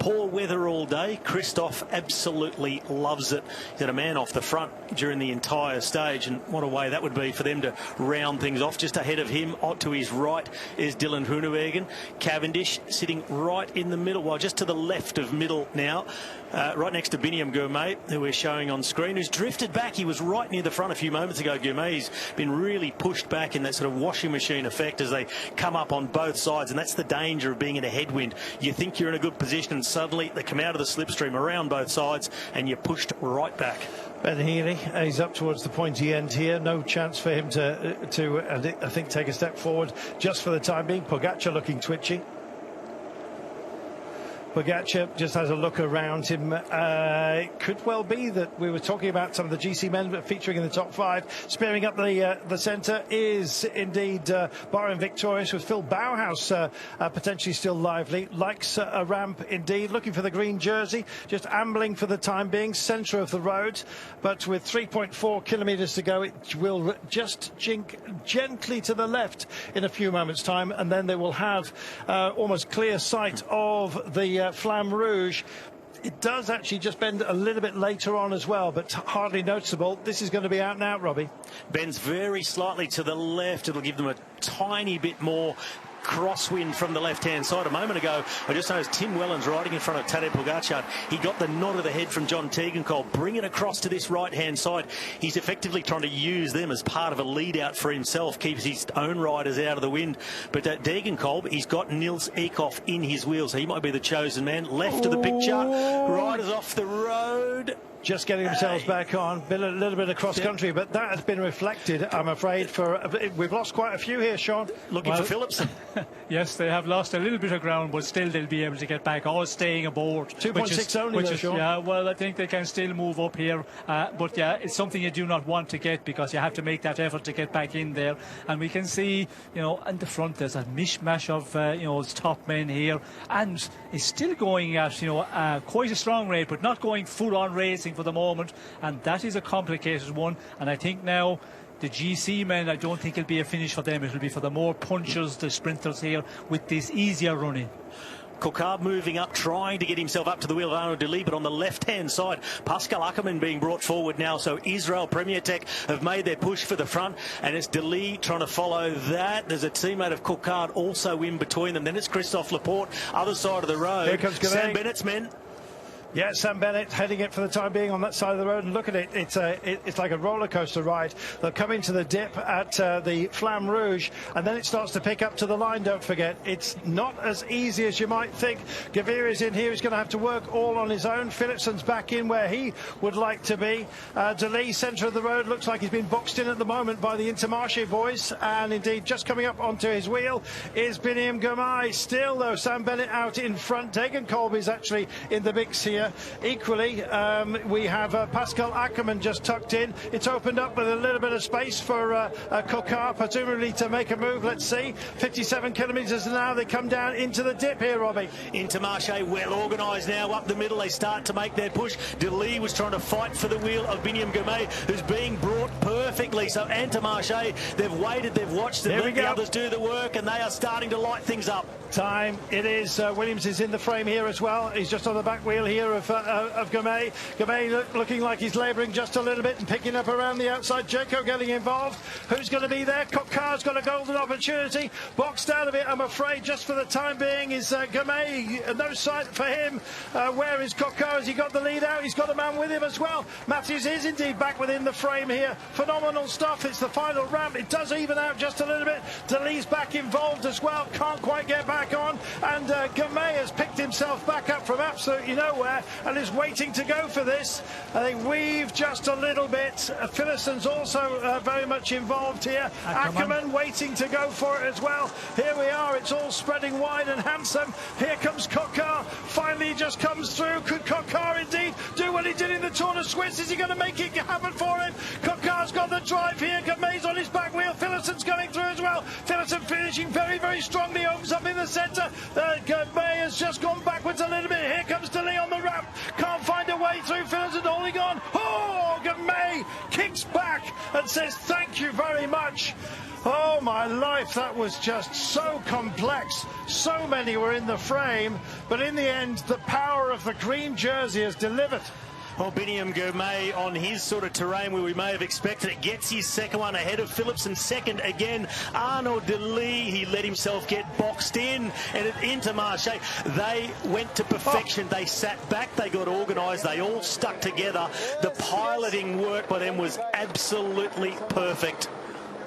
Poor weather all day. Christophe absolutely loves it. He's had a man off the front during the entire stage, and what a way that would be for them to round things off. Just ahead of him, to his right, is Dylan Groenewegen. Cavendish sitting right in the middle, well, just to the left of middle now, right next to Biniam Girmay, who we're showing on screen, who's drifted back. He was right near the front a few moments ago, Girmay. He's been really pushed back in that sort of washing machine effect as they come up on both sides, and that's the danger of being in a headwind. You think you're in a good position, and suddenly they come out of the slipstream around both sides, and you're pushed right back. Ben Healy, he's up towards the pointy end here. No chance for him to I think, take a step forward just for the time being. Pogacar looking twitchy. Pogacar just has a look around him. It could well be that we were talking about some of the GC men featuring in the top five. Spearing up the centre is indeed Bahrain victorious, with Phil Bauhaus potentially still lively. Likes a ramp indeed. Looking for the green jersey. Just ambling for the time being. Centre of the road. But with 3.4 kilometres to go, it will just jink gently to the left in a few moments' time. And then they will have almost clear sight of the flam rouge. It does actually just bend a little bit later on as well, but hardly noticeable. This is going to be out and out, Robbie. Bends very slightly to the left. It'll give them a tiny bit more crosswind from the left-hand side. A moment ago, I just noticed Tim Wellens riding in front of Tadej Pogacar. He got the nod of the head from John Tegenkolb. Bring it across to this right-hand side. He's effectively trying to use them as part of a lead-out for himself, keeps his own riders out of the wind. But Tegenkolb, he's got Nils Eekhoff in his wheels. He might be the chosen man. Left of the picture, riders off the road. Just getting themselves back on. Been a little bit of cross-country, but that has been reflected, I'm afraid. We've lost quite a few here, Sean. Looking for Philipsen. Yes, they have lost a little bit of ground, but still they'll be able to get back, all staying aboard. 2.6 only, though, Sean. Yeah, well, I think they can still move up here. But, yeah, it's something you do not want to get, because you have to make that effort to get back in there. And we can see, you know, in the front there's a mishmash of, you know, top men here. And it's still going at, you know, quite a strong rate, but not going full-on racing for the moment, and that is a complicated one. And I think now the GC men, I don't think it'll be a finish for them. It'll be for the more punchers, the sprinters here, with this easier running. Coquard moving up, trying to get himself up to the wheel of Arnaud Delis, but on the left-hand side, Pascal Ackermann being brought forward now. So Israel Premier Tech have made their push for the front, and it's Delis trying to follow that. There's a teammate of Coquard also in between them. Then it's Christophe Laporte, other side of the road. Here comes Sam Bennett's men. Yeah, Sam Bennett heading it for the time being on that side of the road, and look at it. It's like a roller coaster ride. They'll come into the dip at the Flam Rouge, and then it starts to pick up to the line. Don't forget, it's not as easy as you might think. Gaviria is in here. He's going to have to work all on his own. Philipsen's back in where he would like to be. Delis, centre of the road, looks like he's been boxed in at the moment by the Intermarché boys, and indeed just coming up onto his wheel is Biniam Girmay. Still though, Sam Bennett out in front. Tegenkolb is actually in the mix here. Equally, we have Pascal Ackermann just tucked in. It's opened up with a little bit of space for Coquard, presumably to make a move. Let's see. 57 kilometres an hour. They come down into the dip here, Robbie. Intermarché well organised now up the middle. They start to make their push. Delis was trying to fight for the wheel of Biniam Girmay, who's being brought perfectly. So Intermarché, they've waited, they've watched, and let the others do the work, and they are starting to light things up. Time it is. Williams is in the frame here as well. He's just on the back wheel here of Girmay. Girmay looking like he's labouring just a little bit and picking up around the outside. Jeko getting involved. Who's going to be there? Coquard's got a golden opportunity. Boxed out of it, I'm afraid, just for the time being, is Girmay. No sight for him. Where is Coquard? Has he got the lead out? He's got a man with him as well. Matthews is indeed back within the frame here. Phenomenal stuff. It's the final ramp. It does even out just a little bit. Delis back involved as well. Can't quite get back on, and Girmay has picked himself back up from absolutely nowhere and is waiting to go for this. They weave just a little bit. Philipsen's also very much involved here. Ackermann waiting to go for it as well. Here we are. It's all spreading wide and handsome. Here comes Coquard. Finally, he just comes through. Could Coquard indeed do what he did in the Tour de Suisse? Is he going to make it happen for him? Coquard's got the drive here. Girmay's on his back wheel. Philipsen's going through as well. Philipsen finishing very, very strongly. Opens up in the centre. Girmay has just gone backwards a little bit. Here comes Delis on the ramp. Can't find a way through. Philipsen holding on. Oh, Girmay kicks back. back and says thank you very much. Oh my life, that was just so complex. So many were in the frame, but in the end, the power of the green jersey has delivered. Well, Biniam Girmay on his sort of terrain where we may have expected it, gets his second one ahead of Phillips, and second again, Arnaud de Lee. He let himself get boxed in, and at Intermarché, they went to perfection. They sat back, they got organised, they all stuck together. The piloting work by them was absolutely perfect.